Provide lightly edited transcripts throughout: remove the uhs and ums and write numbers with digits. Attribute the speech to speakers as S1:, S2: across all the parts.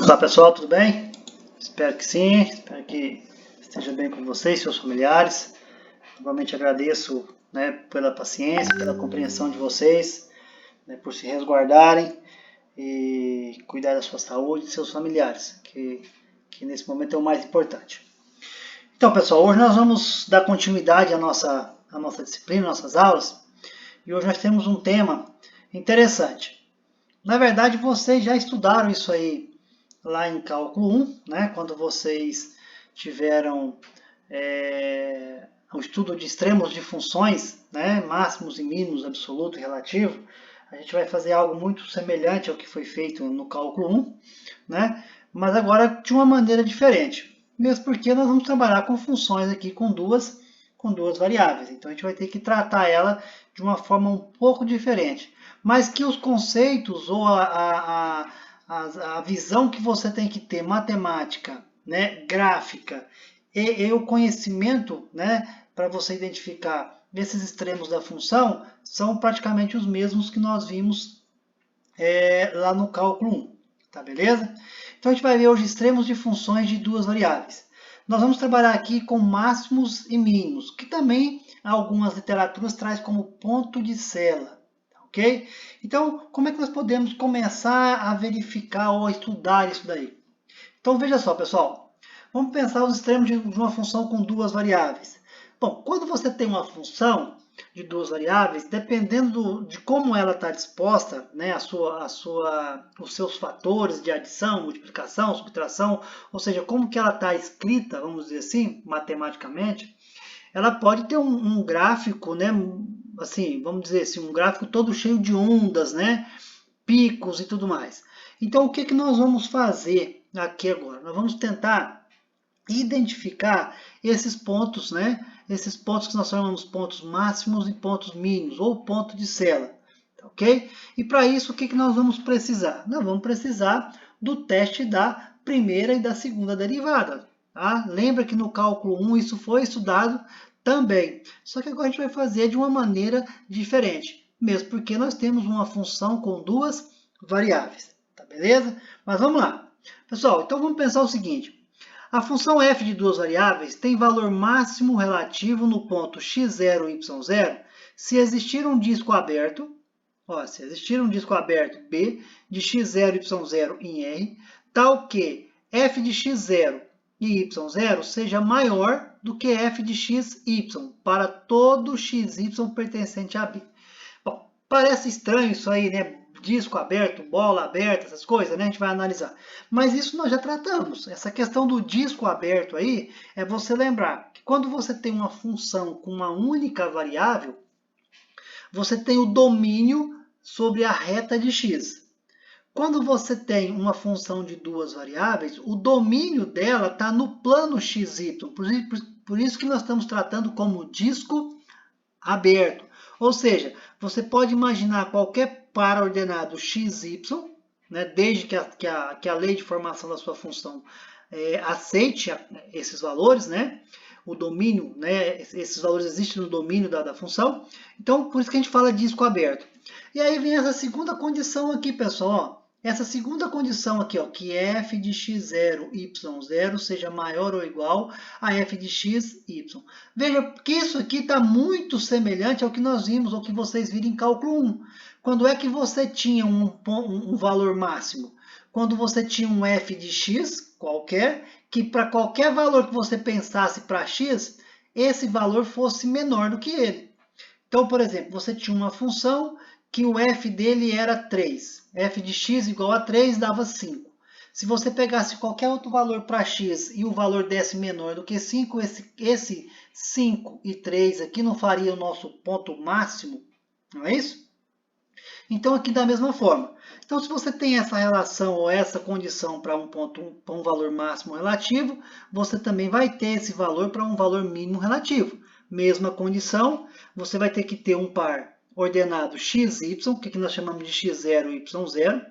S1: Olá pessoal, tudo bem? Espero que sim, espero que esteja bem com vocês, seus familiares. Novamente agradeço, pela paciência, pela compreensão de vocês, por se resguardarem e cuidar da sua saúde e de seus familiares, que nesse momento é o mais importante. Então pessoal, hoje nós vamos dar continuidade à nossa disciplina, nossas aulas, e hoje nós temos um tema interessante. Na verdade, vocês já estudaram isso aí lá em cálculo 1, quando vocês tiveram o estudo de extremos de funções, máximos e mínimos, absoluto e relativo. A gente vai fazer algo muito semelhante ao que foi feito no cálculo 1, mas agora de uma maneira diferente. Mesmo porque nós vamos trabalhar com funções aqui com duas variáveis. Então a gente vai ter que tratar ela de uma forma um pouco diferente. Mas que os conceitos ou a visão que você tem que ter matemática, gráfica e o conhecimento, para você identificar esses extremos da função, são praticamente os mesmos que nós vimos lá no cálculo 1, tá beleza? Então a gente vai ver hoje extremos de funções de duas variáveis. Nós vamos trabalhar aqui com máximos e mínimos, que também algumas literaturas traz como ponto de Sella. Ok? Então, como é que nós podemos começar a verificar ou a estudar isso daí? Então, veja só, pessoal. Vamos pensar os extremos de uma função com duas variáveis. Bom, quando você tem uma função de duas variáveis, dependendo de como ela está disposta, os seus fatores de adição, multiplicação, subtração, ou seja, como que ela está escrita, vamos dizer assim, matematicamente, ela pode ter um gráfico, assim, vamos dizer assim, um gráfico todo cheio de ondas, picos e tudo mais. Então, o que nós vamos fazer aqui agora? Nós vamos tentar identificar esses pontos, esses pontos que nós chamamos pontos máximos e pontos mínimos, ou ponto de Sella, ok? E para isso, o que nós vamos precisar? Nós vamos precisar do teste da primeira e da segunda derivada. Tá? Lembra que no cálculo 1 isso foi estudado também. Só que agora a gente vai fazer de uma maneira diferente. Mesmo porque nós temos uma função com duas variáveis. Tá beleza? Mas vamos lá. Pessoal, então vamos pensar o seguinte. A função f de duas variáveis tem valor máximo relativo no ponto x0 e y0 se existir um disco aberto, B de x0 e y0 em R, tal que f de x0 e y0 seja maior do que f de xy para todo xy pertencente a B. Bom, parece estranho isso aí, disco aberto, bola aberta, essas coisas, a gente vai analisar. Mas isso nós já tratamos. Essa questão do disco aberto aí, é você lembrar que quando você tem uma função com uma única variável, você tem o domínio sobre a reta de x. Quando você tem uma função de duas variáveis, o domínio dela está no plano xy. Por isso que nós estamos tratando como disco aberto. Ou seja, você pode imaginar qualquer par ordenado xy, desde que a lei de formação da sua função aceite esses valores, o domínio, esses valores existem no domínio da função. Então, por isso que a gente fala disco aberto. E aí vem essa segunda condição aqui, pessoal. Essa segunda condição aqui, que f de x0, y0 seja maior ou igual a f de x, y. Veja que isso aqui está muito semelhante ao que nós vimos, ou que vocês viram em cálculo 1. Quando é que você tinha um valor máximo? Quando você tinha um f de x qualquer, que para qualquer valor que você pensasse para x, esse valor fosse menor do que ele. Então, por exemplo, você tinha uma função que o f dele era 3. f de x igual a 3 dava 5. Se você pegasse qualquer outro valor para x e o valor desse menor do que 5, esse 5 e 3 aqui não faria o nosso ponto máximo, não é isso? Então, aqui da mesma forma. Então, se você tem essa relação ou essa condição para um valor máximo relativo, você também vai ter esse valor para um valor mínimo relativo. Mesma condição, você vai ter que ter um par ordenado xy, que aqui nós chamamos de x0 e y0,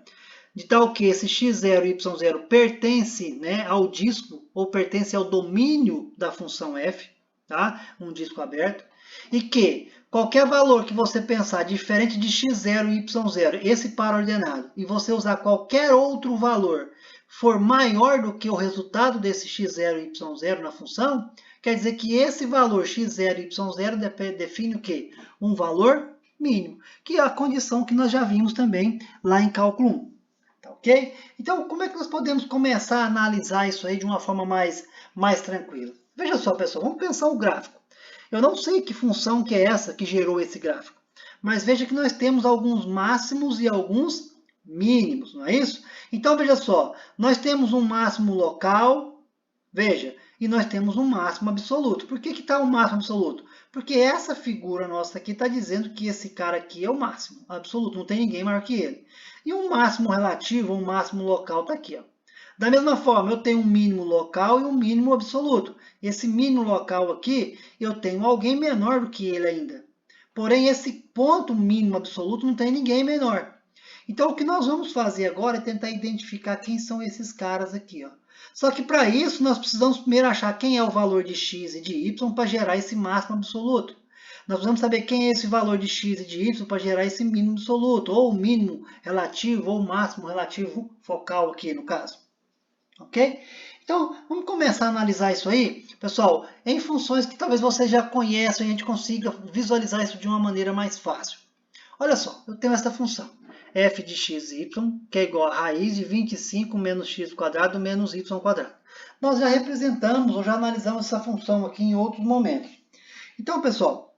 S1: de tal que esse x0 e y0 pertence ao disco, ou pertence ao domínio da função f, tá? Um disco aberto, e que qualquer valor que você pensar diferente de x0 e y0, esse par ordenado, e você usar qualquer outro valor for maior do que o resultado desse x0 e y0 na função, quer dizer que esse valor x0 e y0 define o quê? Um valor mínimo, que é a condição que nós já vimos também lá em cálculo 1. Tá, ok? Então, como é que nós podemos começar a analisar isso aí de uma forma mais tranquila? Veja só, pessoal, vamos pensar o gráfico. Eu não sei que função que é essa que gerou esse gráfico, mas veja que nós temos alguns máximos e alguns mínimos, não é isso? Então, veja só, nós temos um máximo local, veja, e nós temos um máximo absoluto. Por que está o máximo absoluto? Porque essa figura nossa aqui está dizendo que esse cara aqui é o máximo absoluto, não tem ninguém maior que ele. E um máximo relativo, um máximo local, está aqui, ó. Da mesma forma, eu tenho um mínimo local e um mínimo absoluto. Esse mínimo local aqui, eu tenho alguém menor do que ele ainda. Porém, esse ponto mínimo absoluto não tem ninguém menor. Então, o que nós vamos fazer agora é tentar identificar quem são esses caras aqui, ó. Só que para isso, nós precisamos primeiro achar quem é o valor de x e de y para gerar esse máximo absoluto. Nós precisamos saber quem é esse valor de x e de y para gerar esse mínimo absoluto, ou o mínimo relativo, ou o máximo relativo focal aqui, no caso. Ok? Então, vamos começar a analisar isso aí, pessoal, em funções que talvez vocês já conheçam e a gente consiga visualizar isso de uma maneira mais fácil. Olha só, eu tenho essa função, f de x, y, que é igual a raiz de 25 menos x quadrado menos y quadrado. Nós já representamos ou já analisamos essa função aqui em outros momentos. Então, pessoal,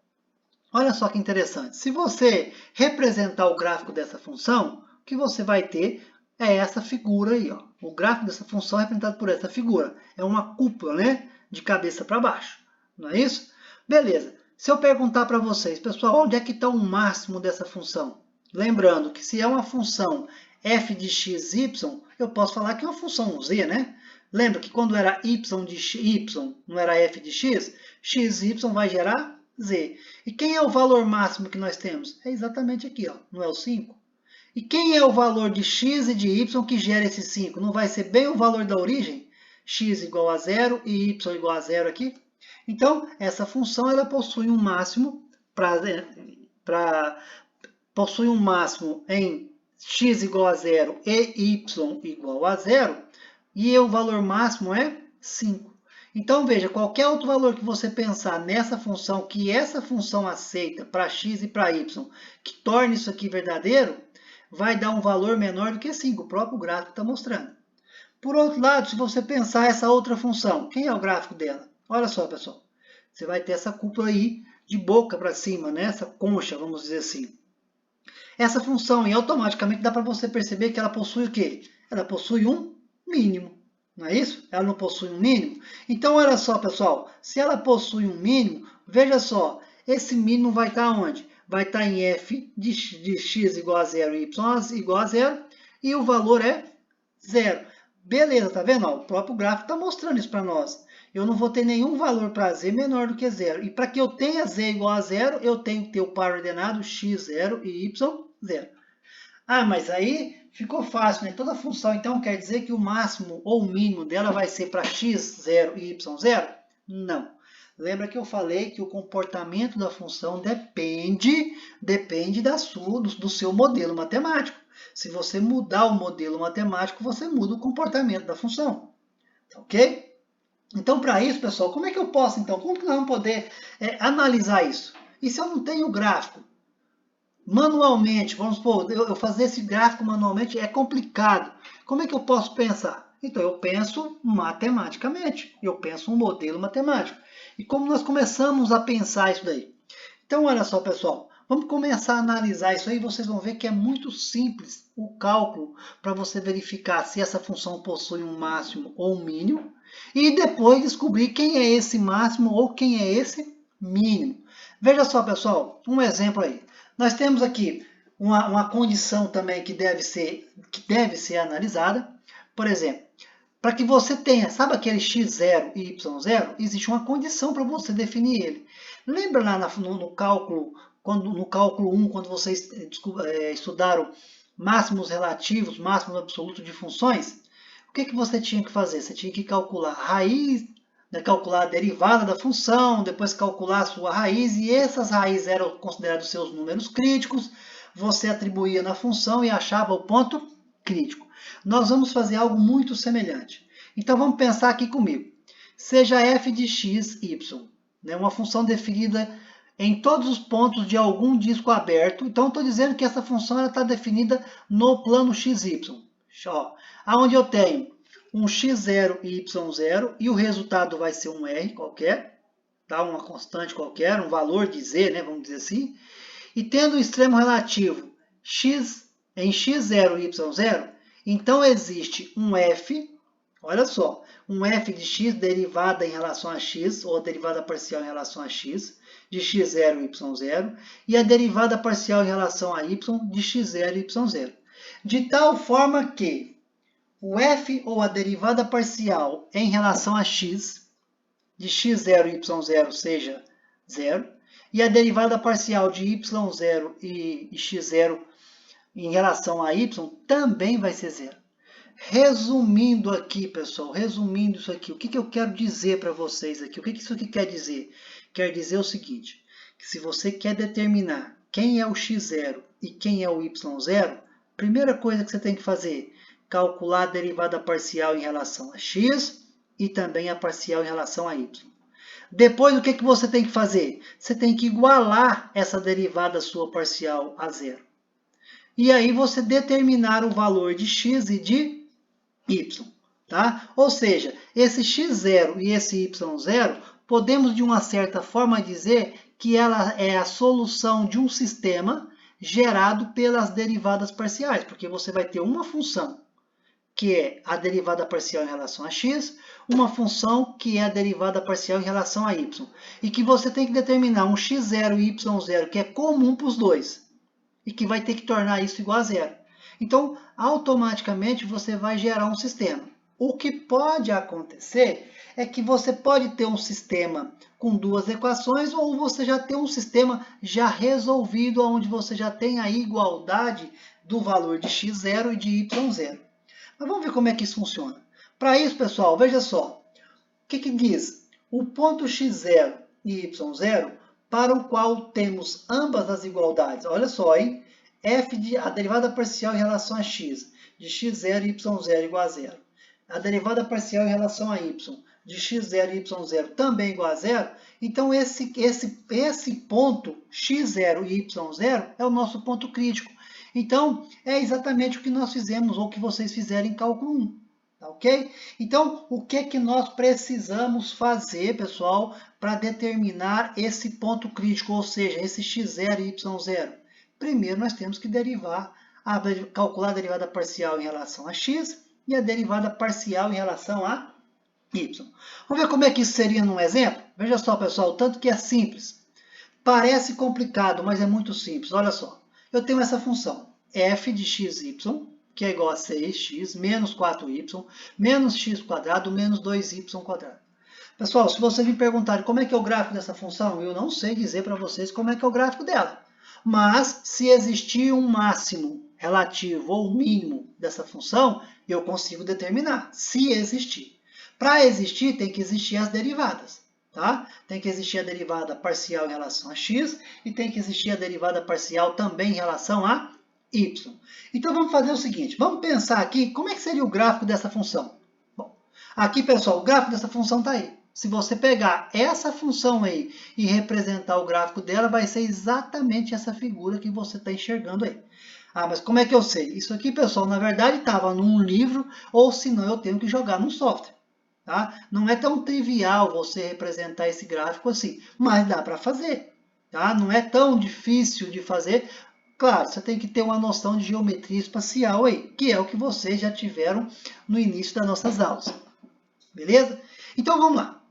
S1: olha só que interessante. Se você representar o gráfico dessa função, o que você vai ter é essa figura aí, ó. O gráfico dessa função é representado por essa figura. É uma cúpula, né? De cabeça para baixo. Não é isso? Beleza. Se eu perguntar para vocês, pessoal, onde é que está o máximo dessa função? Lembrando que se é uma função f de x, y, eu posso falar que é uma função z, né? Lembra que quando era y de y, não era f de x, x, y vai gerar z. E quem é o valor máximo que nós temos? É exatamente aqui, ó. Não é o 5? E quem é o valor de x e de y que gera esse 5? Não vai ser bem o valor da origem? X igual a 0 e y igual a 0 aqui? Então, essa função ela possui um máximo possui um máximo em x igual a 0 e y igual a 0, e o valor máximo é 5. Então, veja, qualquer outro valor que você pensar nessa função, que essa função aceita para x e para y, que torne isso aqui verdadeiro, vai dar um valor menor do que 5, o próprio gráfico está mostrando. Por outro lado, se você pensar essa outra função, quem é o gráfico dela? Olha só, pessoal, você vai ter essa cúpula aí de boca para cima, né? Essa concha, vamos dizer assim. Essa função, e automaticamente dá para você perceber que ela possui o quê? Ela possui um mínimo, não é isso? Ela não possui um mínimo? Então, olha só, pessoal, se ela possui um mínimo, veja só, esse mínimo vai estar onde? Vai estar em f de x igual a 0 e y igual a 0, e o valor é 0. Beleza, tá vendo? Ó, o próprio gráfico está mostrando isso para nós. Eu não vou ter nenhum valor para z menor do que 0. E para que eu tenha z igual a 0, eu tenho que ter o par ordenado x0 e y0. Ah, mas aí ficou fácil, né? Toda função, então, quer dizer que o máximo ou o mínimo dela vai ser para x0 e y0? Não. Lembra que eu falei que o comportamento da função depende do seu modelo matemático. Se você mudar o modelo matemático, você muda o comportamento da função. Ok? Então, para isso, pessoal, como é que eu posso, então? Como que nós vamos poder analisar isso? E se eu não tenho gráfico? Manualmente, vamos supor, eu fazer esse gráfico manualmente é complicado. Como é que eu posso pensar? Então, eu penso matematicamente. Eu penso um modelo matemático. E como nós começamos a pensar isso daí? Então, olha só, pessoal. Vamos começar a analisar isso aí. Vocês vão ver que é muito simples o cálculo para você verificar se essa função possui um máximo ou um mínimo. E depois descobrir quem é esse máximo ou quem é esse mínimo. Veja só, pessoal, um exemplo aí. Nós temos aqui uma condição também que deve ser analisada. Por exemplo, para que você tenha, sabe aquele x0 e y0? Existe uma condição para você definir ele. Lembra lá no cálculo 1, quando vocês estudaram máximos relativos, máximos absolutos de funções? O que você tinha que fazer? Você tinha que calcular a raiz, calcular a derivada da função, depois calcular a sua raiz, e essas raízes eram considerados seus números críticos, você atribuía na função e achava o ponto crítico. Nós vamos fazer algo muito semelhante. Então vamos pensar aqui comigo. Seja f de x, y, né? Uma função definida em todos os pontos de algum disco aberto. Então estou dizendo que essa função está definida no plano xy. Ó, onde eu tenho um x0 e y0 e o resultado vai ser um r qualquer, tá? Uma constante qualquer, um valor de z, né? Vamos dizer assim. E tendo o extremo relativo x em x0 e y0, então existe um f, olha só, um f de x derivada em relação a x, ou a derivada parcial em relação a x, de x0 e y0, e a derivada parcial em relação a y de x0 e y0. De tal forma que o f, ou a derivada parcial em relação a x, de x0 e y0 seja 0, e a derivada parcial de y0 e x0 em relação a y também vai ser 0. Resumindo aqui, pessoal, resumindo isso aqui, o que eu quero dizer para vocês aqui? O que isso aqui quer dizer? Quer dizer o seguinte, que se você quer determinar quem é o x0 e quem é o y0, primeira coisa que você tem que fazer, calcular a derivada parcial em relação a x e também a parcial em relação a y. Depois, o que você tem que fazer? Você tem que igualar essa derivada sua parcial a 0. E aí você determinar o valor de x e de y. Tá? Ou seja, esse x0 e esse y0, podemos de uma certa forma dizer que ela é a solução de um sistema gerado pelas derivadas parciais, porque você vai ter uma função que é a derivada parcial em relação a x, uma função que é a derivada parcial em relação a y. E que você tem que determinar um x0 e y0 que é comum para os dois. E que vai ter que tornar isso igual a 0. Então, automaticamente, você vai gerar um sistema. O que pode acontecer é que você pode ter um sistema com duas equações ou você já tem um sistema já resolvido, onde você já tem a igualdade do valor de x0 e de y0. Mas vamos ver como é que isso funciona. Para isso, pessoal, veja só. O que diz? O ponto x0 e y0, para o qual temos ambas as igualdades. Olha só, hein? A derivada parcial em relação a x, de x0 e y0 igual a 0. A derivada parcial em relação a y, de x0 e y0 também igual a 0. Então, esse ponto x0 e y0 é o nosso ponto crítico. Então, é exatamente o que nós fizemos, ou que vocês fizeram em cálculo 1. Tá, ok? Então, o que nós precisamos fazer, pessoal, para determinar esse ponto crítico, ou seja, esse x0 e y0? Primeiro, nós temos que calcular a derivada parcial em relação a x e a derivada parcial em relação a y. Vamos ver como é que isso seria num exemplo? Veja só, pessoal, tanto que é simples. Parece complicado, mas é muito simples. Olha só. Eu tenho essa função, f de xy, que é igual a 6x menos 4y, menos x² menos 2y². Pessoal, se vocês me perguntarem como é que é o gráfico dessa função, eu não sei dizer para vocês como é que é o gráfico dela. Mas, se existir um máximo relativo ou mínimo dessa função, eu consigo determinar, se existir. Para existir, tem que existir as derivadas. Tá? Tem que existir a derivada parcial em relação a x e tem que existir a derivada parcial também em relação a y. Então, vamos fazer o seguinte. Vamos pensar aqui como é que seria o gráfico dessa função. Bom, aqui, pessoal, o gráfico dessa função está aí. Se você pegar essa função aí e representar o gráfico dela, vai ser exatamente essa figura que você está enxergando aí. Ah, mas como é que eu sei? Isso aqui, pessoal, na verdade estava num livro, ou senão eu tenho que jogar num software. Tá? Não é tão trivial você representar esse gráfico assim, mas dá para fazer. Tá? Não é tão difícil de fazer. Claro, você tem que ter uma noção de geometria espacial aí, que é o que vocês já tiveram no início das nossas aulas. Beleza? Então vamos lá.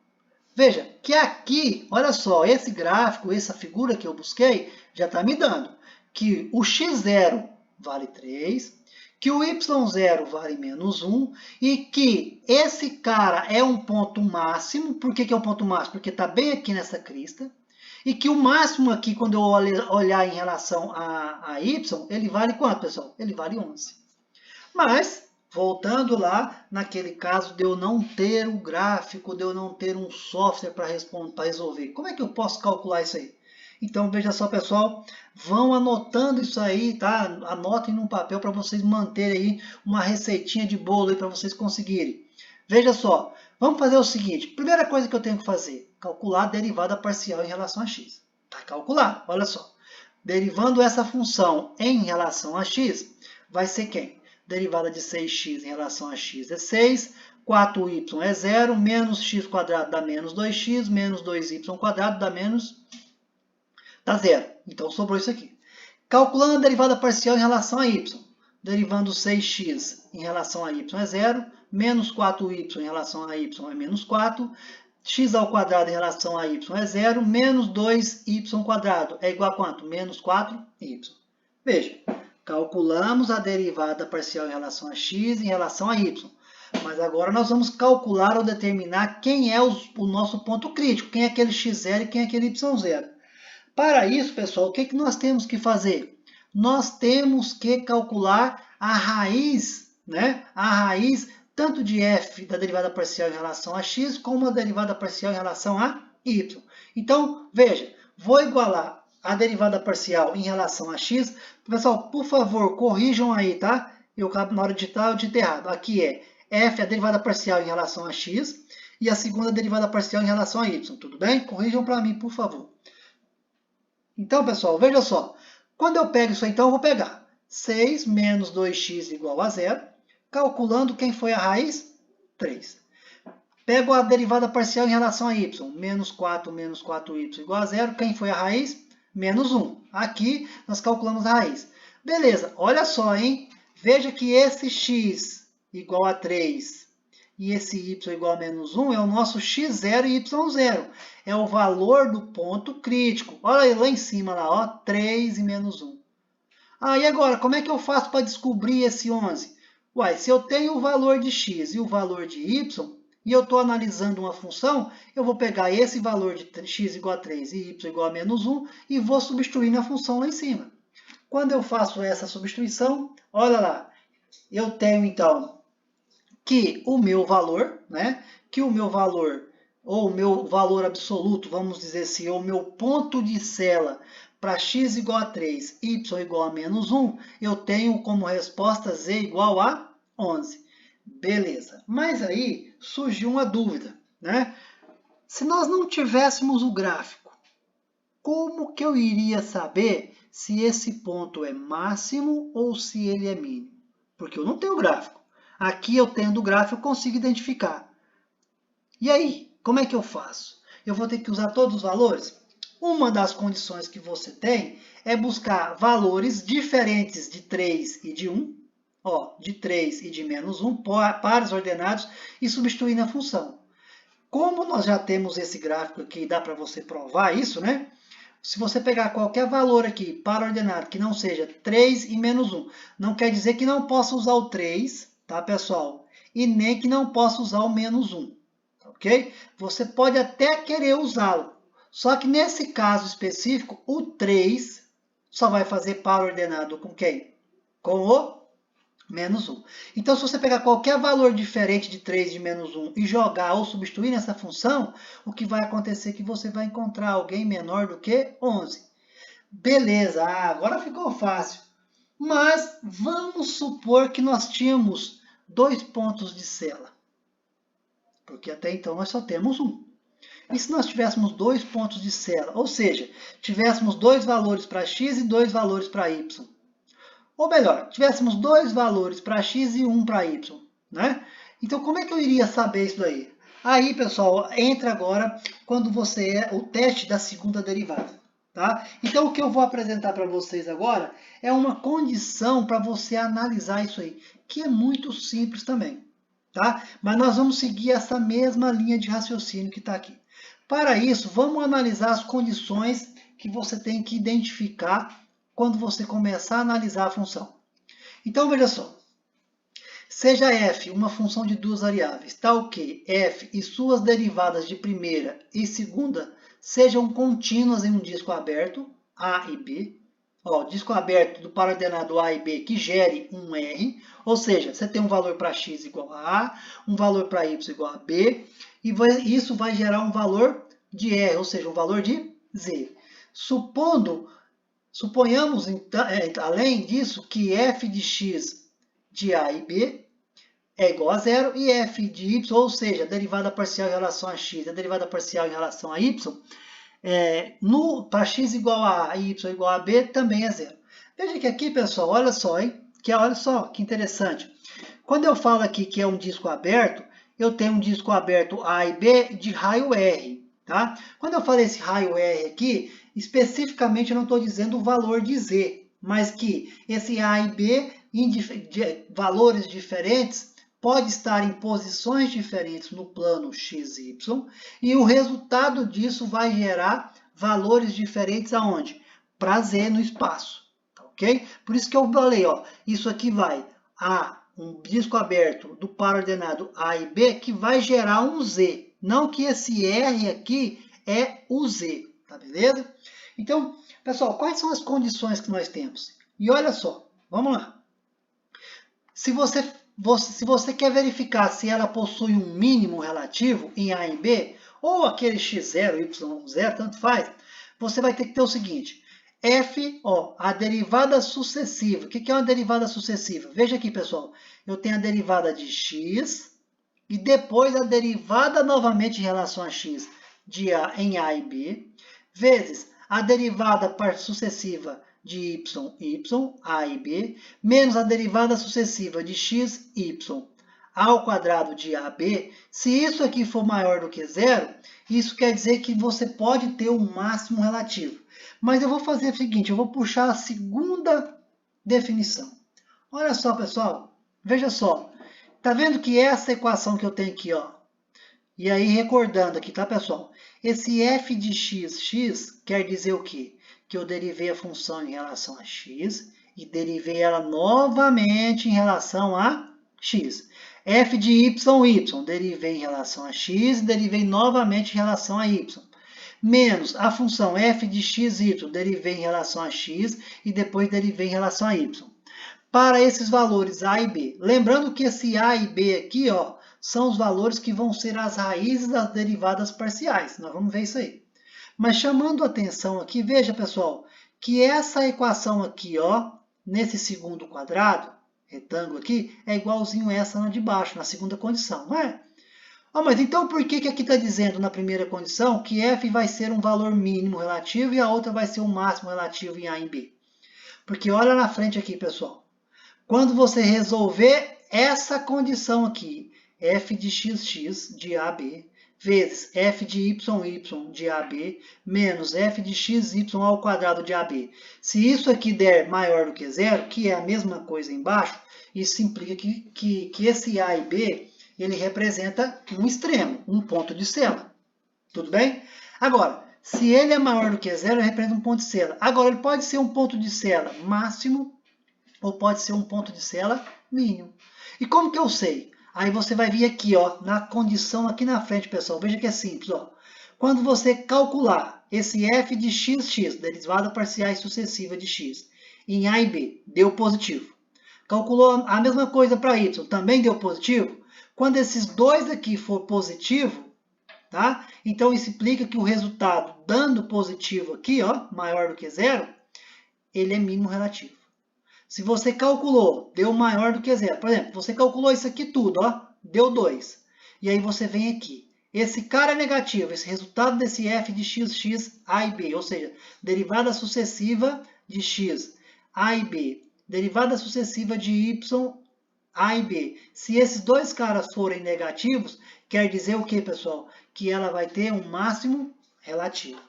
S1: Veja que aqui, olha só, esse gráfico, essa figura que eu busquei, já está me dando que o x0 vale 3, que o y0 vale menos 1 e que esse cara é um ponto máximo. Por que é um ponto máximo? Porque está bem aqui nessa crista. E que o máximo aqui, quando eu olhar em relação a y, ele vale quanto, pessoal? Ele vale 11. Mas, voltando lá, naquele caso de eu não ter o gráfico, de eu não ter um software para resolver, como é que eu posso calcular isso aí? Então, veja só, pessoal, vão anotando isso aí, tá? Anotem num papel para vocês manterem aí uma receitinha de bolo aí para vocês conseguirem. Veja só, vamos fazer o seguinte, primeira coisa que eu tenho que fazer, calcular a derivada parcial em relação a x. Está calculado, olha só. Derivando essa função em relação a x, vai ser quem? Derivada de 6x em relação a x é 6, 4y é 0, menos x² dá menos 2x, menos 2y² dá 0. Então, sobrou isso aqui. Calculando a derivada parcial em relação a y, derivando 6x em relação a y é 0, menos 4y em relação a y é menos 4, x² em relação a y é 0, menos 2y² é igual a quanto? Menos 4y. Veja, calculamos a derivada parcial em relação a x em relação a y. Mas agora nós vamos calcular ou determinar quem é o nosso ponto crítico, quem é aquele x0 e quem é aquele y0. Para isso, pessoal, o que nós temos que fazer? Nós temos que calcular a raiz, né? A raiz tanto de f da derivada parcial em relação a x, como a derivada parcial em relação a y. Então, veja, vou igualar a derivada parcial em relação a x. Pessoal, por favor, corrijam aí, tá? Na hora de digitar, eu digitei errado. Aqui é f, a derivada parcial em relação a x, e a segunda derivada parcial em relação a y. Tudo bem? Corrijam para mim, por favor. Então, pessoal, veja só. Quando eu pego isso aí, então, eu vou pegar 6 menos 2x igual a 0. Calculando quem foi a raiz? 3. Pego a derivada parcial em relação a y. Menos 4y igual a 0. Quem foi a raiz? Menos 1. Aqui nós calculamos a raiz. Beleza, olha só, hein? Veja que esse x igual a 3 e esse y igual a menos 1 é o nosso x0 e y0. É o valor do ponto crítico. Olha aí lá em cima, lá, ó, 3 e menos 1. E agora, como é que eu faço para descobrir esse 11? Uai, se eu tenho o valor de x e o valor de y, e eu estou analisando uma função, eu vou pegar esse valor de x igual a 3 e y igual a menos 1 e vou substituir na função lá em cima. Quando eu faço essa substituição, olha lá, eu tenho então que o meu valor, né? Que o meu valor, ou o meu valor absoluto, vamos dizer assim, ou o meu ponto de célula para x igual a 3, y igual a menos 1, eu tenho como resposta z igual a 11. Beleza. Mas aí surgiu uma dúvida, né? Se nós não tivéssemos o gráfico, como que eu iria saber se esse ponto é máximo ou se ele é mínimo? Porque eu não tenho gráfico. Aqui eu tendo o gráfico, eu consigo identificar. E aí, como é que eu faço? Eu vou ter que usar todos os valores? Uma das condições que você tem é buscar valores diferentes de 3 e de 1, de 3 e de menos 1, pares ordenados, e substituir na função. Como nós já temos esse gráfico aqui, dá para você provar isso, né? Se você pegar qualquer valor aqui, par ordenado, que não seja 3 e menos 1, não quer dizer que não possa usar o 3, tá, pessoal? E nem que não possa usar o menos 1, ok? Você pode até querer usá-lo, só que nesse caso específico, o 3 só vai fazer par ordenado com quem? Com o menos 1. Então, se você pegar qualquer valor diferente de 3 de menos 1 e jogar ou substituir nessa função, o que vai acontecer é que você vai encontrar alguém menor do que 11. Beleza, agora ficou fácil. Mas vamos supor que nós tínhamos 2 pontos de célula. Porque até então nós só temos um. E se nós tivéssemos 2 pontos de célula, ou seja, tivéssemos 2 valores para x e 2 valores para y. Ou melhor, tivéssemos 2 valores para x e 1 para y, né? Então, como é que eu iria saber isso daí? Aí, pessoal, entra agora quando o teste da segunda derivada, tá? Então, o que eu vou apresentar para vocês agora é uma condição para você analisar isso aí, que é muito simples também, tá? Mas nós vamos seguir essa mesma linha de raciocínio que está aqui. Para isso, vamos analisar as condições que você tem que identificar quando você começar a analisar a função. Então, veja só. Seja f uma função de duas variáveis, tal que f e suas derivadas de primeira e segunda sejam contínuas em um disco aberto, A e B. Disco aberto do par ordenado A e B que gere um R, ou seja, você tem um valor para x igual a A, um valor para y igual a B, e isso vai gerar um valor de R, ou seja, um valor de Z. Suponhamos, então, além disso, que f de x de a e b é igual a zero e f de y, ou seja, a derivada parcial em relação a x e a derivada parcial em relação a y, para x igual a y igual a b, também é zero. Veja que aqui, pessoal, olha só, hein? Olha só que interessante. Quando eu falo aqui que é um disco aberto, eu tenho um disco aberto A e B de raio R. Tá? Quando eu falo esse raio R aqui, especificamente eu não estou dizendo o valor de Z, mas que esse A e B, de valores diferentes, pode estar em posições diferentes no plano x, y, e o resultado disso vai gerar valores diferentes aonde? Para Z no espaço, ok? Por isso que eu falei, ó, isso aqui vai a um disco aberto do par ordenado A e B que vai gerar um Z, não que esse R aqui é o Z, tá beleza? Então, pessoal, quais são as condições que nós temos? E olha só, vamos lá. Se você quer verificar se ela possui um mínimo relativo em A e B, ou aquele x0, y0, tanto faz, você vai ter que ter o seguinte, f, ó, a derivada sucessiva. O que é uma derivada sucessiva? Veja aqui, pessoal, eu tenho a derivada de x e depois a derivada novamente em relação a x em A e B, vezes a derivada sucessiva de y, a e b, menos a derivada sucessiva de x, y, ao quadrado de ab. Se isso aqui for maior do que zero, isso quer dizer que você pode ter um máximo relativo. Mas eu vou fazer o seguinte, eu vou puxar a segunda definição. Olha só, pessoal, veja só. Tá vendo que essa equação que eu tenho aqui, ó, e aí recordando aqui, tá, pessoal? Esse f de x quer dizer o quê? Que eu derivei a função em relação a x e derivei ela novamente em relação a x. F de y, derivei em relação a x e derivei novamente em relação a y. Menos a função f de xy, derivei em relação a x e depois derivei em relação a y. Para esses valores a e b. Lembrando que esse a e b aqui, ó, são os valores que vão ser as raízes das derivadas parciais. Nós vamos ver isso aí. Mas chamando a atenção aqui, veja, pessoal, que essa equação aqui, ó, nesse segundo quadrado, retângulo aqui, é igualzinho a essa na de baixo, na segunda condição, não é? Oh, mas então por que aqui está dizendo na primeira condição que f vai ser um valor mínimo relativo e a outra vai ser um máximo relativo em a e b? Porque olha na frente aqui, pessoal. Quando você resolver essa condição aqui, f de xx de AB, vezes f de yy de AB, menos f de xy ao quadrado de AB. Se isso aqui der maior do que zero, que é a mesma coisa embaixo, isso implica que esse A e B, ele representa um extremo, um ponto de sela. Tudo bem? Agora, se ele é maior do que zero, ele representa um ponto de sela. Agora, ele pode ser um ponto de sela máximo, ou pode ser um ponto de sela mínimo. E como que eu sei? Aí você vai vir aqui, ó, na condição aqui na frente, pessoal. Veja que é simples, ó. Quando você calcular esse f de xx, derivada parcial sucessiva de x, em a e b, deu positivo. Calculou a mesma coisa para y, também deu positivo. Quando esses dois aqui for positivo, tá? Então isso implica que o resultado dando positivo aqui, ó, maior do que zero, ele é mínimo relativo. Se você calculou, deu maior do que zero. Por exemplo, você calculou isso aqui tudo, ó, deu 2. E aí você vem aqui. Esse cara é negativo, esse resultado desse f de xx, a e b, ou seja, derivada sucessiva de x, a e b, derivada sucessiva de y, a e b. Se esses dois caras forem negativos, quer dizer o que, pessoal? Que ela vai ter um máximo relativo.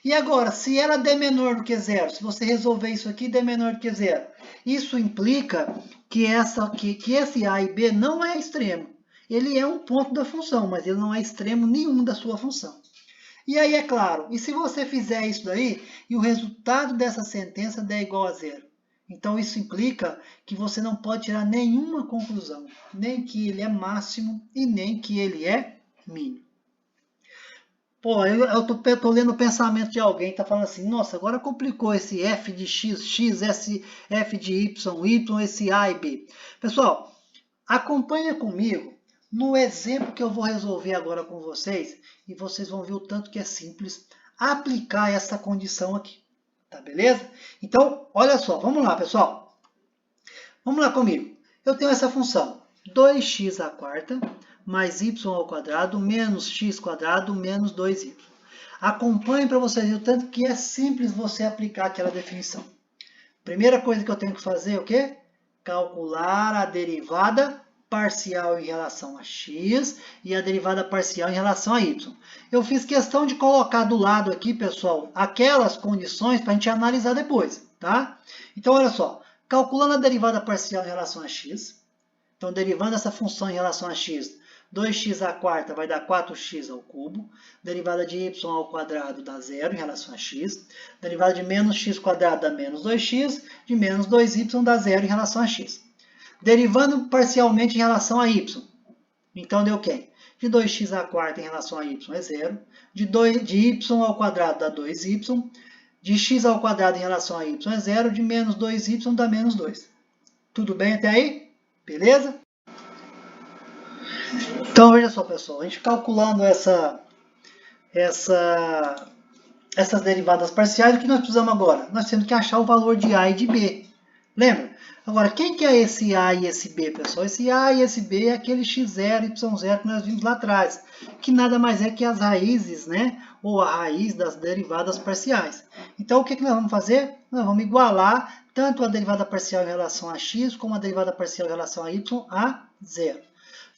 S1: E agora, se ela der menor do que zero, se você resolver isso aqui der menor do que zero, isso implica que esse A e B não é extremo. Ele é um ponto da função, mas ele não é extremo nenhum da sua função. E aí, é claro, e se você fizer isso daí, e o resultado dessa sentença der igual a zero? Então, isso implica que você não pode tirar nenhuma conclusão, nem que ele é máximo e nem que ele é mínimo. Pô, eu tô lendo o pensamento de alguém, tá falando assim, nossa, agora complicou esse f de x, esse f de y, esse a e b. Pessoal, acompanha comigo no exemplo que eu vou resolver agora com vocês, e vocês vão ver o tanto que é simples aplicar essa condição aqui. Tá beleza? Então, olha só, vamos lá, pessoal. Vamos lá comigo. Eu tenho essa função, 2x à quarta mais y ao quadrado menos x quadrado menos 2y. Acompanhe para vocês o tanto que é simples você aplicar aquela definição. Primeira coisa que eu tenho que fazer é o quê? Calcular a derivada parcial em relação a x e a derivada parcial em relação a y. Eu fiz questão de colocar do lado aqui, pessoal, aquelas condições para a gente analisar depois, tá? Então, olha só, calculando a derivada parcial em relação a x, então, derivando essa função em relação a x, 2x à quarta vai dar 4x ao cubo, derivada de y ao quadrado dá 0 em relação a x, derivada de menos x quadrado dá menos 2x, de menos 2y dá 0 em relação a x. Derivando parcialmente em relação a y, então deu quem? De 2x à quarta em relação a y é 0, de y ao quadrado dá 2y, de x ao quadrado em relação a y é 0, de menos 2y dá menos 2. Tudo bem até aí? Beleza? Então, veja só, pessoal, a gente calculando essas derivadas parciais, o que nós precisamos agora? Nós temos que achar o valor de A e de B. Lembra? Agora, quem que é esse A e esse B, pessoal? Esse A e esse B é aquele x0, y0 que nós vimos lá atrás, que nada mais é que as raízes, né? Ou a raiz das derivadas parciais. Então, o que nós vamos fazer? Nós vamos igualar tanto a derivada parcial em relação a x, como a derivada parcial em relação a y a zero.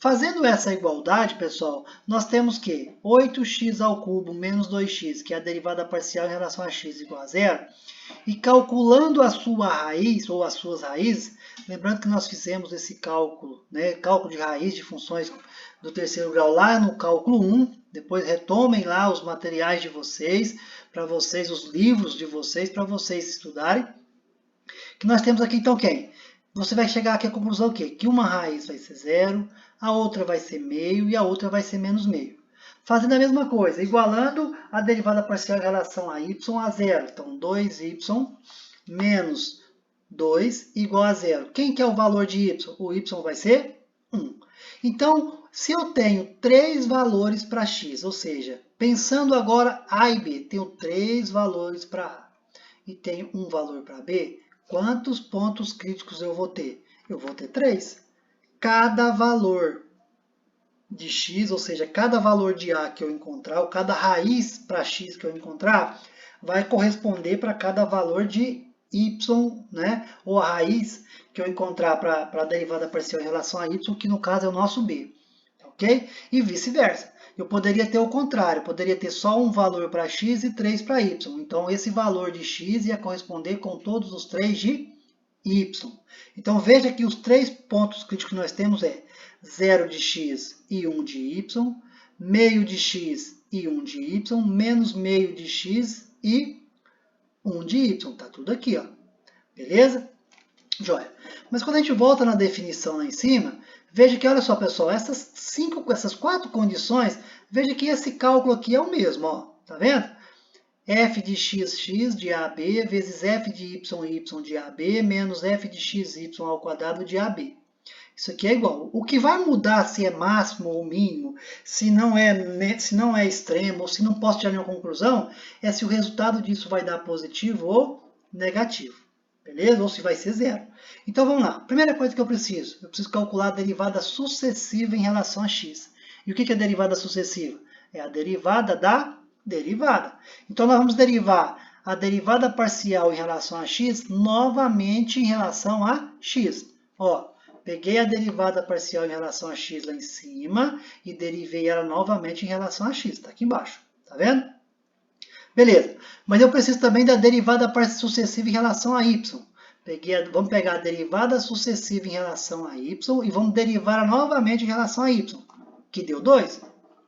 S1: Fazendo essa igualdade, pessoal, nós temos que 8x ao cubo menos 2x, que é a derivada parcial em relação a x igual a zero, e calculando a sua raiz, ou as suas raízes, lembrando que nós fizemos esse cálculo, né, cálculo de raiz de funções do terceiro grau lá no cálculo 1, depois retomem lá os materiais de vocês, para vocês, os livros de vocês, para vocês estudarem, que nós temos aqui então quem? Você vai chegar aqui à conclusão o quê? Que uma raiz vai ser 0, a outra vai ser meio e a outra vai ser menos meio. Fazendo a mesma coisa, igualando a derivada parcial em relação a y a zero. Então, 2y menos 2 igual a zero. Quem que é o valor de y? O y vai ser 1. Então, se eu tenho 3 valores para x, ou seja, pensando agora A e B, tenho 3 valores para A e tenho um valor para B, quantos pontos críticos eu vou ter? Eu vou ter 3. Cada valor de x, ou seja, cada valor de A que eu encontrar, ou cada raiz para x que eu encontrar, vai corresponder para cada valor de y, né? Ou a raiz que eu encontrar para a derivada parcial em relação a y, que no caso é o nosso b. Ok? E vice-versa. Eu poderia ter o contrário, poderia ter só um valor para x e 3 para y. Então, esse valor de x ia corresponder com todos os 3 de y. Então, veja que os 3 pontos críticos que nós temos é 0 de x e 1 de y, meio de x e 1 de y, menos meio de x e 1 de y. Está tudo aqui, ó. Beleza? Joia. Mas quando a gente volta na definição lá em cima, veja que, olha só, pessoal, essas 4 condições, veja que esse cálculo aqui é o mesmo, ó. Tá vendo? F de x de AB vezes f de y de AB menos f de xy ao quadrado de AB. Isso aqui é igual. O que vai mudar se é máximo ou mínimo, se não é extremo, ou se não posso tirar nenhuma conclusão, é se o resultado disso vai dar positivo ou negativo. Beleza? Ou se vai ser zero. Então vamos lá. Primeira coisa que eu preciso calcular a derivada sucessiva em relação a x. E o que é a derivada sucessiva? É a derivada da derivada. Então nós vamos derivar a derivada parcial em relação a x novamente em relação a x. Ó, peguei a derivada parcial em relação a x lá em cima e derivei ela novamente em relação a x. Está aqui embaixo. Tá vendo? Beleza. Mas eu preciso também da derivada sucessiva em relação a y. Vamos pegar a derivada sucessiva em relação a y e vamos derivar novamente em relação a y, que deu 2.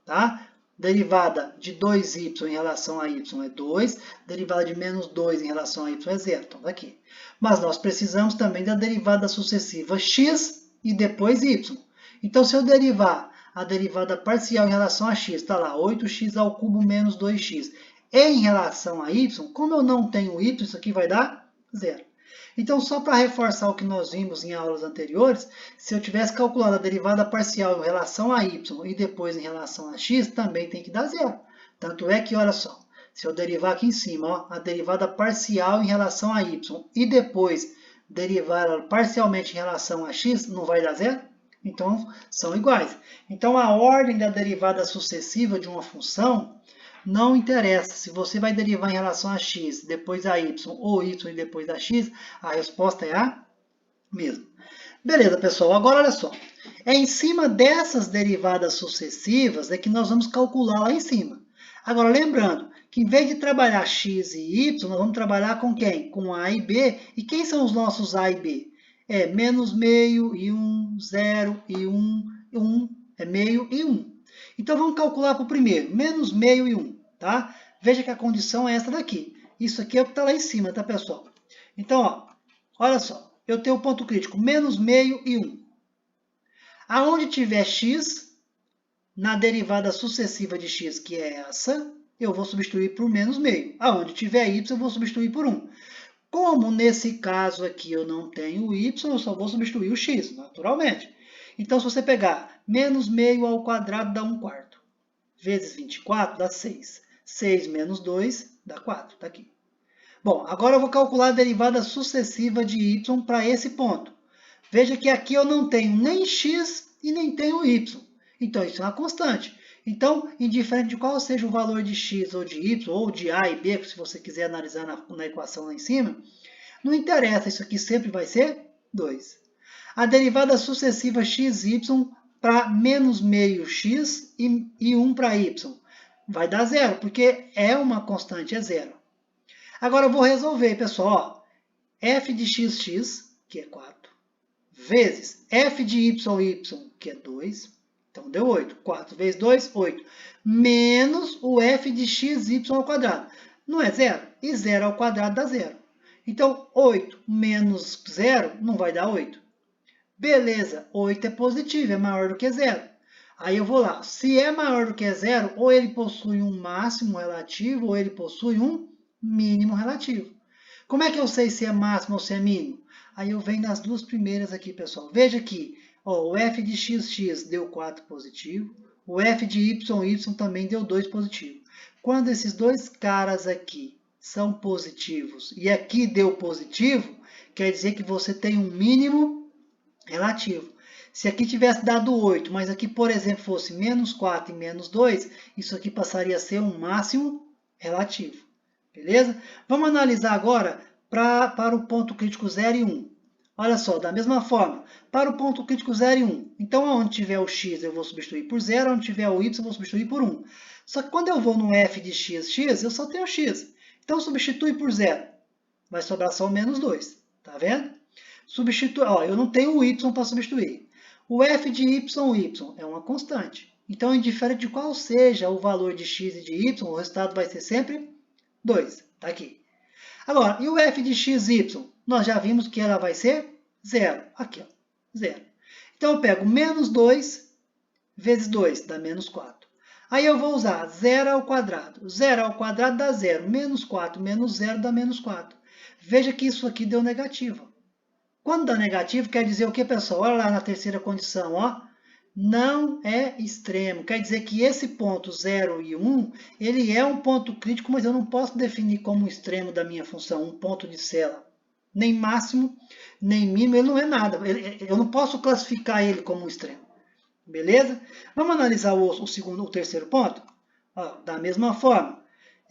S1: Tá? Derivada de 2y em relação a y é 2, derivada de menos 2 em relação a y é 0. Então, daqui. Mas nós precisamos também da derivada sucessiva x e depois y. Então, se eu derivar a derivada parcial em relação a x, está lá, 8x ao cubo menos 2x. Em relação a y, como eu não tenho y, isso aqui vai dar 0. Então, só para reforçar o que nós vimos em aulas anteriores, se eu tivesse calculado a derivada parcial em relação a y e depois em relação a x, também tem que dar 0. Tanto é que, olha só, Se eu derivar aqui em cima, ó, a derivada parcial em relação a y e depois derivar ela parcialmente em relação a x, não vai dar zero? Então, são iguais. Então, a ordem da derivada sucessiva de uma função não interessa. Se você vai derivar em relação a x, depois a y, ou y e depois a x, a resposta é a mesma. Beleza, pessoal. Agora, olha só. É em cima dessas derivadas sucessivas é que nós vamos calcular lá em cima. Agora, lembrando que em vez de trabalhar x e y, nós vamos trabalhar com quem? Com a e b. E quem são os nossos a e b? É menos meio e 1, 0 e 1, 1 é meio e 1. Então, vamos calcular para o primeiro, menos meio e 1, tá? Veja que a condição é essa daqui. Isso aqui é o que está lá em cima, tá, pessoal? Então, ó, olha só, eu tenho o ponto crítico, menos meio e 1. Aonde tiver x, na derivada sucessiva de x, que é essa, eu vou substituir por menos meio. Aonde tiver y, eu vou substituir por 1. Como nesse caso aqui eu não tenho y, eu só vou substituir o x, naturalmente. Então, se você pegar menos meio ao quadrado dá 1/4. Vezes 24 dá 6. 6 menos 2 dá 4. Está aqui. Bom, agora eu vou calcular a derivada sucessiva de y para esse ponto. Veja que aqui eu não tenho nem x e nem tenho y. Então, isso é uma constante. Então, indiferente de qual seja o valor de x ou de y, ou de a e b, se você quiser analisar na equação lá em cima, não interessa, isso aqui sempre vai ser 2. A derivada sucessiva xy para menos meio x e 1 para y vai dar zero, porque é uma constante, é zero. Agora eu vou resolver, pessoal. Ó, f de xx, que é 4, vezes f de yy, que é 2, então deu 8. 4 vezes 2, 8. Menos o f de xy ao quadrado. Não é zero? E 0 ao quadrado dá zero. Então, 8 menos 0 não vai dar 8. Beleza, 8 é positivo, é maior do que 0. Aí eu vou lá. Se é maior do que 0, ou ele possui um máximo relativo, ou ele possui um mínimo relativo. Como é que eu sei se é máximo ou se é mínimo? Aí eu venho nas duas primeiras aqui, pessoal. Veja que ó, o f de xx deu 4 positivo, o f de yy também deu 2 positivo. Quando esses dois caras aqui são positivos e aqui deu positivo, quer dizer que você tem um mínimo relativo. Se aqui tivesse dado 8, mas aqui, por exemplo, fosse menos 4 e menos 2, isso aqui passaria a ser um máximo relativo. Beleza? Vamos analisar agora para o ponto crítico 0 e 1. Olha só, da mesma forma, para o ponto crítico 0 e 1. Então, onde tiver o x, eu vou substituir por 0, onde tiver o y, eu vou substituir por 1. Só que quando eu vou no f de xx, eu só tenho x. Então, substitui por 0. Vai sobrar só o menos 2. Tá vendo? Substitui, ó, eu não tenho o y para substituir. O f de y é uma constante. Então, indiferente de qual seja o valor de x e de y, o resultado vai ser sempre 2. Está aqui. Agora, e o f de xy? Nós já vimos que ela vai ser 0. Aqui, ó, 0. Então, eu pego menos 2 vezes 2, dá menos 4. Aí eu vou usar 0 ao quadrado. 0 ao quadrado dá 0. Menos 4 menos 0 dá menos 4. Veja que isso aqui deu negativo. Quando dá negativo, quer dizer o que, pessoal? Olha lá na terceira condição, ó. Não é extremo. Quer dizer que esse ponto 0 e 1, ele é um ponto crítico, mas eu não posso definir como extremo da minha função, um ponto de cela. Nem máximo, nem mínimo, ele não é nada. Eu não posso classificar ele como um extremo. Beleza? Vamos analisar o terceiro ponto? Ó, da mesma forma.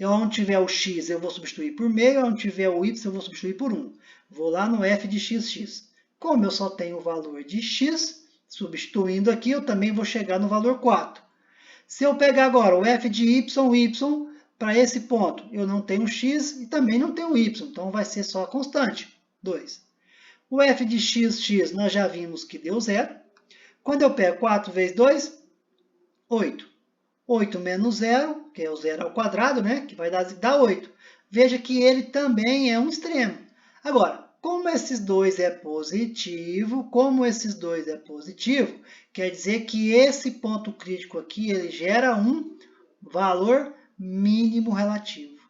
S1: Onde tiver o x, eu vou substituir por meio. Onde tiver o y, eu vou substituir por 1. Vou lá no f de xx. Como eu só tenho o valor de x, substituindo aqui, eu também vou chegar no valor 4. Se eu pegar agora o f de y, para esse ponto, eu não tenho x e também não tenho y. Então, vai ser só a constante, 2. O f de xx, nós já vimos que deu 0. Quando eu pego 4 vezes 2, 8. 8 menos 0, que é o 0 ao quadrado, né? Que vai dar 8. Veja que ele também é um extremo. Agora, como esses dois é positivo, quer dizer que esse ponto crítico aqui, ele gera um valor mínimo relativo.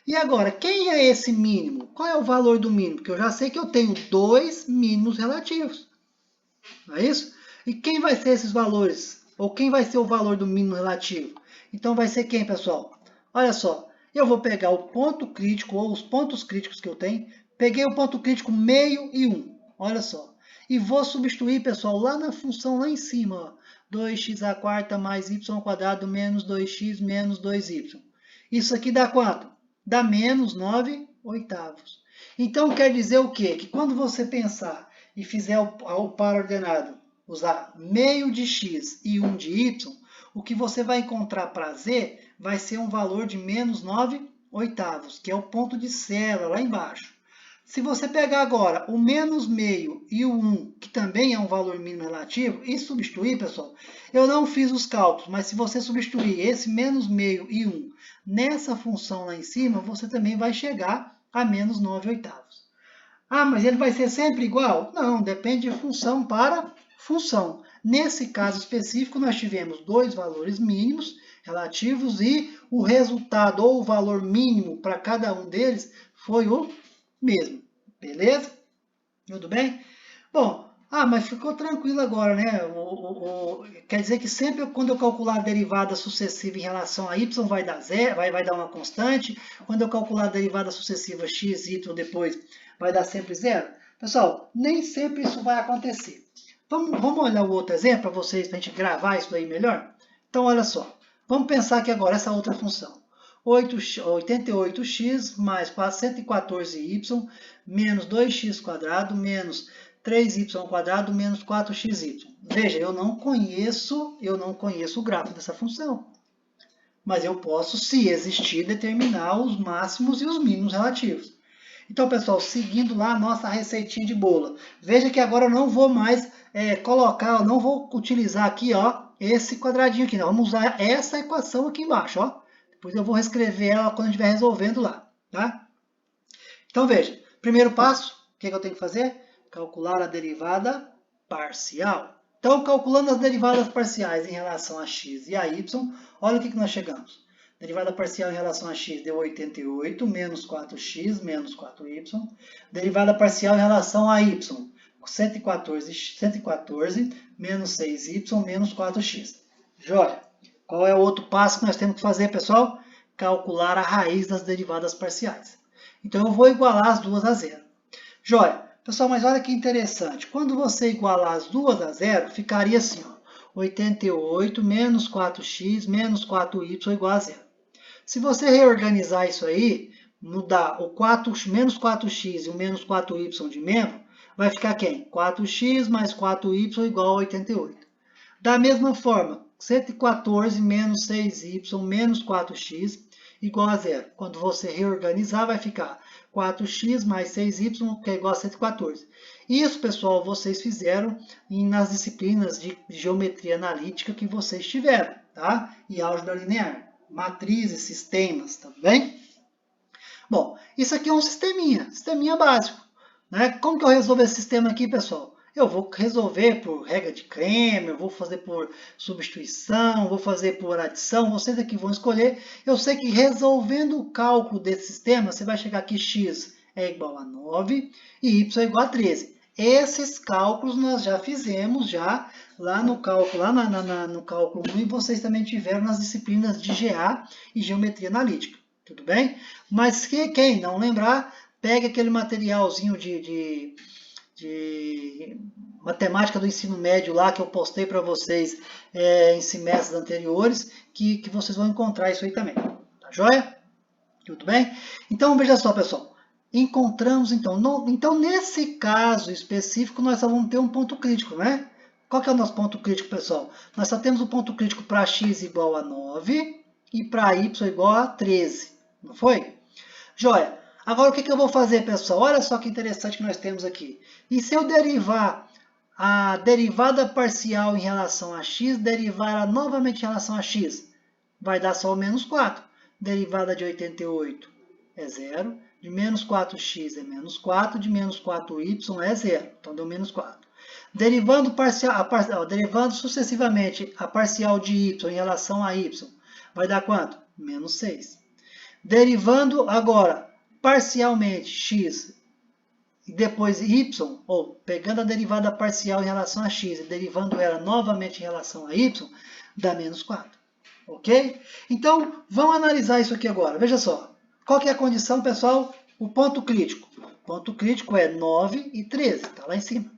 S1: E agora, quem é esse mínimo? Qual é o valor do mínimo? Porque eu já sei que eu tenho dois mínimos relativos. Não é isso? E quem vai ser esses valores? Ou quem vai ser o valor do mínimo relativo? Então, vai ser quem, pessoal? Olha só, eu vou pegar o ponto crítico ou os pontos críticos que eu tenho, peguei o ponto crítico meio e 1, olha só. E vou substituir, pessoal, lá na função lá em cima, ó, 2x² mais y² menos 2x menos 2y. Isso aqui dá quanto? Dá menos 9/8. Então, quer dizer o quê? Que quando você pensar e fizer o par ordenado, usar meio de x e 1 de y, o que você vai encontrar para z vai ser um valor de menos 9/8, que é o ponto de célula lá embaixo. Se você pegar agora o menos meio e o 1, que também é um valor mínimo relativo, e substituir, pessoal, eu não fiz os cálculos, mas se você substituir esse menos meio e 1 nessa função lá em cima, você também vai chegar a menos 9/8. Ah, mas ele vai ser sempre igual? Não, depende de função para função. Nesse caso específico, nós tivemos dois valores mínimos relativos e o resultado ou o valor mínimo para cada um deles foi o mesmo. Beleza? Tudo bem? Bom, mas ficou tranquilo agora, né? Quer dizer que sempre quando eu calcular a derivada sucessiva em relação a y vai dar zero, vai dar uma constante. Quando eu calcular a derivada sucessiva x, y depois vai dar sempre zero. Pessoal, nem sempre isso vai acontecer. Vamos olhar o outro exemplo para vocês, para a gente gravar isso daí melhor? Então, olha só. Vamos pensar aqui agora essa outra função. 88x mais 114y menos 2x² menos 3y² menos 4xy. Veja, eu não conheço o gráfico dessa função. Mas eu posso, se existir, determinar os máximos e os mínimos relativos. Então, pessoal, seguindo lá a nossa receitinha de bolo. Veja que agora eu não vou mais colocar, eu não vou utilizar aqui, ó, esse quadradinho aqui. Não. Vamos usar essa equação aqui embaixo, ó. Depois eu vou reescrever ela quando eu estiver resolvendo lá, tá? Então, veja. Primeiro passo, o que eu tenho que fazer? Calcular a derivada parcial. Então, calculando as derivadas parciais em relação a x e a y, olha o que nós chegamos. Derivada parcial em relação a x deu 88 menos 4x menos 4y. Derivada parcial em relação a y, 114 menos 6y menos 4x. Joia. Qual é o outro passo que nós temos que fazer, pessoal? Calcular a raiz das derivadas parciais. Então, eu vou igualar as duas a zero. Joia. Pessoal, mas olha que interessante. Quando você igualar as duas a zero, ficaria assim, ó, 88 menos 4x menos 4y igual a zero. Se você reorganizar isso aí, mudar o menos 4x e o menos 4y de membro, vai ficar quem? 4x mais 4y igual a 88. Da mesma forma, 114 menos 6y menos 4x igual a zero. Quando você reorganizar, vai ficar 4x mais 6y, que é igual a 114. Isso, pessoal, vocês fizeram nas disciplinas de geometria analítica que vocês tiveram, tá? E álgebra linear, matrizes, sistemas, tá bem? Bom, isso aqui é um sisteminha básico, né? Como que eu resolvo esse sistema aqui, pessoal? Eu vou resolver por regra de Cramer, vou fazer por substituição, vou fazer por adição, vocês aqui vão escolher. Eu sei que resolvendo o cálculo desse sistema, você vai chegar aqui x é igual a 9 e y é igual a 13. Esses cálculos nós já fizemos lá no cálculo, no cálculo 1, e vocês também tiveram nas disciplinas de GA e Geometria Analítica. Tudo bem? Mas quem não lembrar, pega aquele materialzinho de matemática do ensino médio lá que eu postei para vocês em semestres anteriores, que vocês vão encontrar isso aí também. Tá joia? Tudo bem? Então, veja só, pessoal. Encontramos, então, nesse caso específico, nós só vamos ter um ponto crítico, né? Qual que é o nosso ponto crítico, pessoal? Nós só temos o ponto crítico para x igual a 9 e para y igual a 13. Não foi? Joia. Agora, o que eu vou fazer, pessoal? Olha só que interessante que nós temos aqui. E se eu derivar a derivada parcial em relação a x, derivar ela novamente em relação a x, vai dar só o menos 4. Derivada de 88 é 0. De menos 4x é menos 4. De menos 4y é 0. Então, deu menos 4. Derivando sucessivamente a parcial de y em relação a y, vai dar quanto? Menos 6. Derivando agora parcialmente x e depois y, ou pegando a derivada parcial em relação a x e derivando ela novamente em relação a y, dá menos 4. Ok? Então, vamos analisar isso aqui agora. Veja só. Qual que é a condição, pessoal? O ponto crítico. O ponto crítico é 9 e 13. Está lá em cima.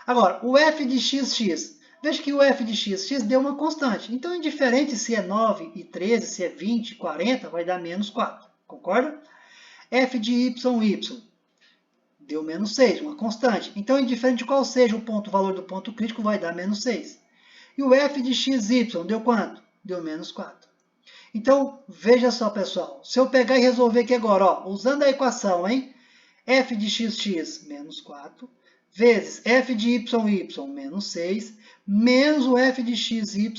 S1: Agora, o f de x. Veja que o f de x deu uma constante. Então, indiferente se é 9 e 13, se é 20 e 40, vai dar menos 4. Concorda? F de y deu menos 6, uma constante. Então, indiferente de qual seja o valor do ponto crítico, vai dar menos 6. E o f de xy deu quanto? Deu menos 4. Então, veja só, pessoal. Se eu pegar e resolver aqui agora, ó, usando a equação, hein? F de xx menos 4, vezes f de y menos 6, menos o f de xy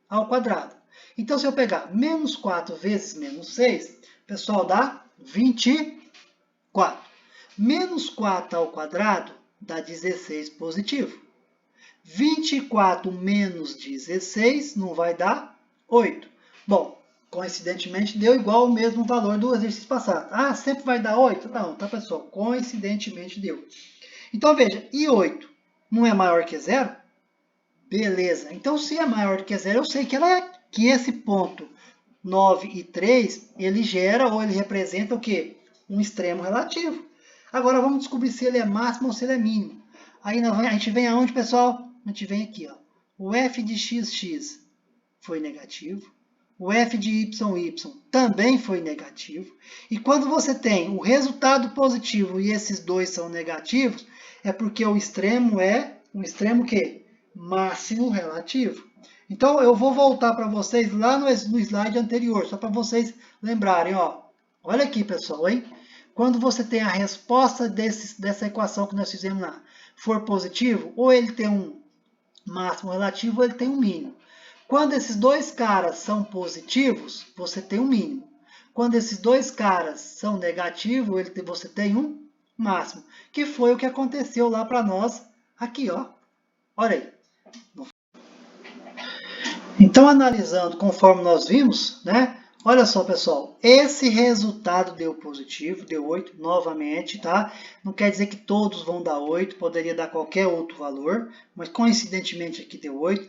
S1: ao quadrado. Então, se eu pegar menos 4 vezes menos 6, pessoal, dá 24. Menos 4 ao quadrado dá 16 positivo. 24 menos 16 não vai dar 8. Bom, coincidentemente deu igual o mesmo valor do exercício passado. Ah, sempre vai dar 8? Não, tá, pessoal? Coincidentemente deu. Então, veja, e 8 não é maior que 0? Beleza. Então, se é maior que 0, eu sei que esse ponto 9 e 3, ele gera ou ele representa o quê? Um extremo relativo. Agora, vamos descobrir se ele é máximo ou se ele é mínimo. Aí a gente vem aonde, pessoal? A gente vem aqui, ó. O f de xx foi negativo. O f de yy também foi negativo. E quando você tem o resultado positivo e esses dois são negativos, é porque o extremo é um extremo que? Máximo relativo. Então, eu vou voltar para vocês lá no slide anterior, só para vocês lembrarem, ó. Olha aqui, pessoal, hein? Quando você tem a resposta dessa equação que nós fizemos lá, for positivo, ou ele tem um máximo relativo, ou ele tem um mínimo. Quando esses dois caras são positivos, você tem um mínimo. Quando esses dois caras são negativos, você tem um máximo. Que foi o que aconteceu lá para nós aqui, ó. Olha aí. Então, analisando conforme nós vimos, né? Olha só, pessoal, esse resultado deu positivo, deu 8, novamente, tá? Não quer dizer que todos vão dar 8, poderia dar qualquer outro valor, mas coincidentemente aqui deu 8.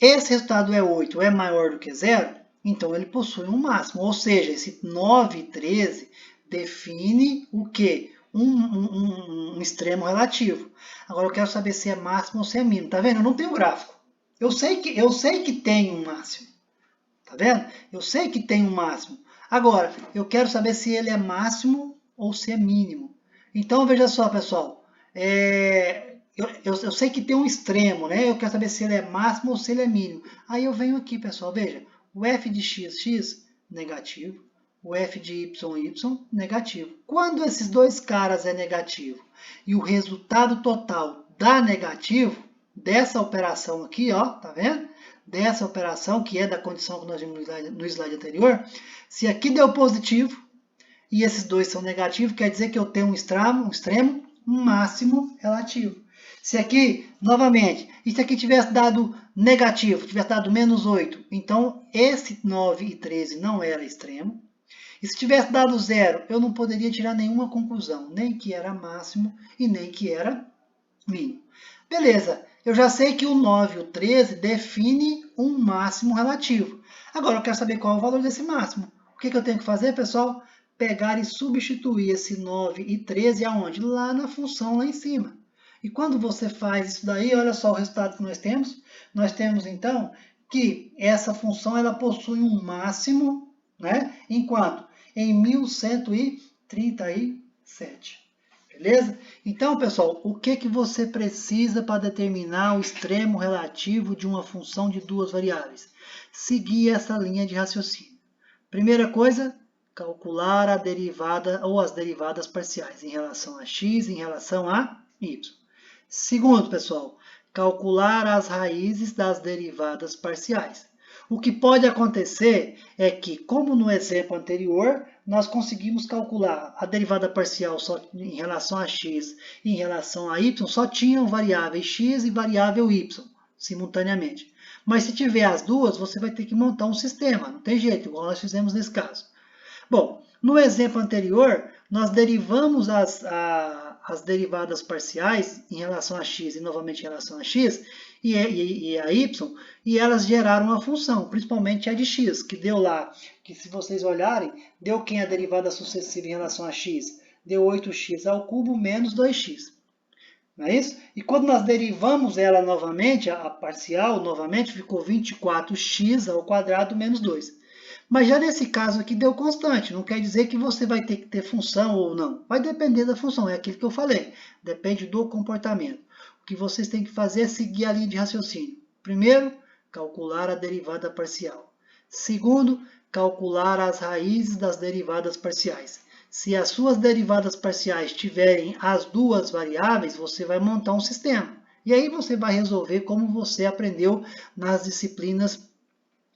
S1: Esse resultado é 8, é maior do que 0, então ele possui um máximo, ou seja, esse 9 e 13 define o quê? Um extremo relativo. Agora eu quero saber se é máximo ou se é mínimo, tá vendo? Eu não tenho gráfico. Eu sei que tem um máximo. Tá vendo? Eu sei que tem um máximo. Agora, eu quero saber se ele é máximo ou se é mínimo. Então, veja só, pessoal. Eu sei que tem um extremo, né? Eu quero saber se ele é máximo ou se ele é mínimo. Aí eu venho aqui, pessoal. Veja, o f de xx, negativo. O f de y, negativo. Quando esses dois caras é negativo e o resultado total dá negativo, dessa operação aqui, ó, tá vendo? Dessa operação, que é da condição que nós vimos no slide anterior, se aqui deu positivo e esses dois são negativos, quer dizer que eu tenho um extremo, um máximo relativo. Se aqui, novamente, e se aqui tivesse dado negativo, tivesse dado menos 8, então esse 9 e 13 não era extremo. E se tivesse dado 0, eu não poderia tirar nenhuma conclusão, nem que era máximo e nem que era mínimo. Beleza, eu já sei que o 9 e o 13 define um máximo relativo. Agora eu quero saber qual é o valor desse máximo. O que eu tenho que fazer, pessoal? Pegar e substituir esse 9 e 13 aonde? Lá na função lá em cima. E quando você faz isso daí, olha só o resultado que nós temos. Nós temos então que essa função ela possui um máximo, né? Enquanto em 1137. Beleza? Então, pessoal, o que você precisa para determinar o extremo relativo de uma função de duas variáveis? Seguir essa linha de raciocínio. Primeira coisa, calcular a derivada ou as derivadas parciais em relação a x e em relação a y. Segundo, pessoal, calcular as raízes das derivadas parciais. O que pode acontecer é que, como no exemplo anterior, nós conseguimos calcular a derivada parcial só em relação a x e em relação a y, só tinham variáveis x e variável y simultaneamente. Mas se tiver as duas, você vai ter que montar um sistema, não tem jeito, igual nós fizemos nesse caso. Bom, no exemplo anterior, nós derivamos as derivadas parciais em relação a x e novamente em relação a x e a y, e elas geraram uma função, principalmente a de x, que deu lá, que se vocês olharem, deu quem a derivada sucessiva em relação a x? Deu 8x ao cubo menos 2x. Não é isso? E quando nós derivamos ela novamente, a parcial novamente, ficou 24x ao quadrado menos 2. Mas já nesse caso aqui deu constante, não quer dizer que você vai ter que ter função ou não. Vai depender da função, é aquilo que eu falei. Depende do comportamento. O que vocês têm que fazer é seguir a linha de raciocínio. Primeiro, calcular a derivada parcial. Segundo, calcular as raízes das derivadas parciais. Se as suas derivadas parciais tiverem as duas variáveis, você vai montar um sistema. E aí você vai resolver como você aprendeu nas disciplinas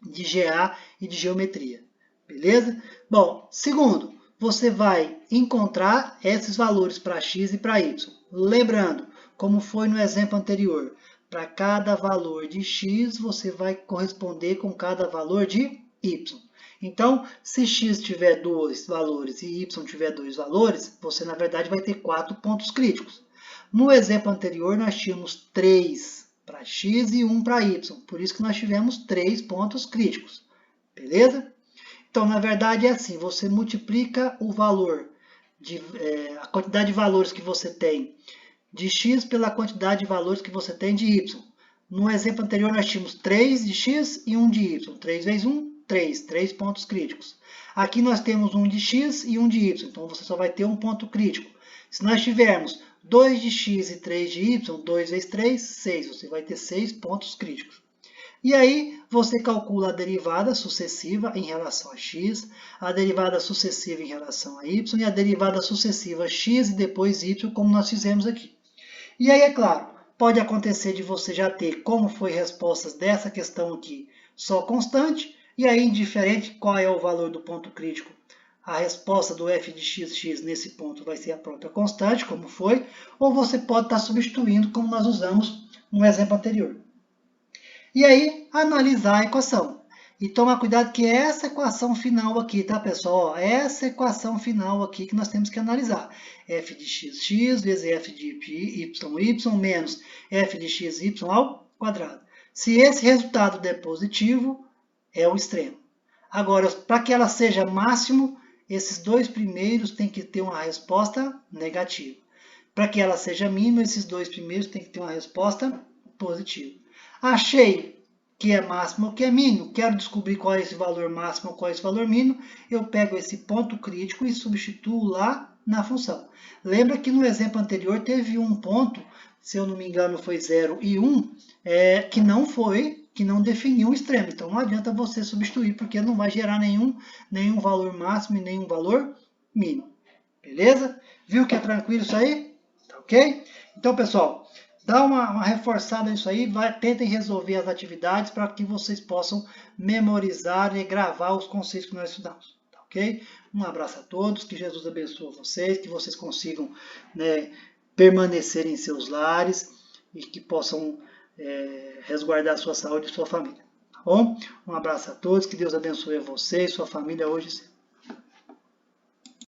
S1: de GA e de geometria. Beleza? Bom, segundo, você vai encontrar esses valores para x e para y. Lembrando, como foi no exemplo anterior, para cada valor de x, você vai corresponder com cada valor de y. Então, se x tiver 2 valores e y tiver 2 valores, você na verdade vai ter 4 pontos críticos. No exemplo anterior, nós tínhamos 3 para x e 1 para y. Por isso que nós tivemos 3 pontos críticos. Beleza? Então, na verdade, é assim. Você multiplica o valor, a quantidade de valores que você tem de x pela quantidade de valores que você tem de y. No exemplo anterior, nós tínhamos 3 de x e 1 de y. 3 vezes 1, 3 pontos críticos. Aqui nós temos 1 de x e 1 de y. Então, você só vai ter um ponto crítico. Se nós tivermos 2 de x e 3 de y, 2 vezes 3, 6. Você vai ter 6 pontos críticos. E aí, você calcula a derivada sucessiva em relação a x, a derivada sucessiva em relação a y e a derivada sucessiva x e depois y, como nós fizemos aqui. E aí, é claro, pode acontecer de você já ter, como foi respostas dessa questão aqui, só constante, e aí, indiferente qual é o valor do ponto crítico, a resposta do f de x nesse ponto vai ser a própria constante, como foi, ou você pode estar substituindo, como nós usamos no exemplo anterior. E aí, analisar a equação. E tomar cuidado que é essa equação final aqui, tá, pessoal? Ó, essa equação final aqui que nós temos que analisar. F de x vezes f de y menos f de xy ao quadrado. Se esse resultado der positivo, é o extremo. Agora, para que ela seja máximo, esses dois primeiros têm que ter uma resposta negativa. Para que ela seja mínima, esses dois primeiros têm que ter uma resposta positiva. Achei que é máximo ou que é mínimo. Quero descobrir qual é esse valor máximo ou qual é esse valor mínimo. Eu pego esse ponto crítico e substituo lá na função. Lembra que no exemplo anterior teve um ponto, se eu não me engano foi 0 e 1, que não definiu o extremo. Então não adianta você substituir, porque não vai gerar nenhum valor máximo e nenhum valor mínimo. Beleza? Viu que é tranquilo isso aí? Tá ok? Então, pessoal, dá uma reforçada nisso aí, tentem resolver as atividades para que vocês possam memorizar e gravar os conceitos que nós estudamos. Tá ok? Um abraço a todos, que Jesus abençoe vocês, que vocês consigam, né, permanecer em seus lares e que possam resguardar a sua saúde e sua família. Tá bom? Um abraço a todos, que Deus abençoe a vocês, sua família hoje e sempre.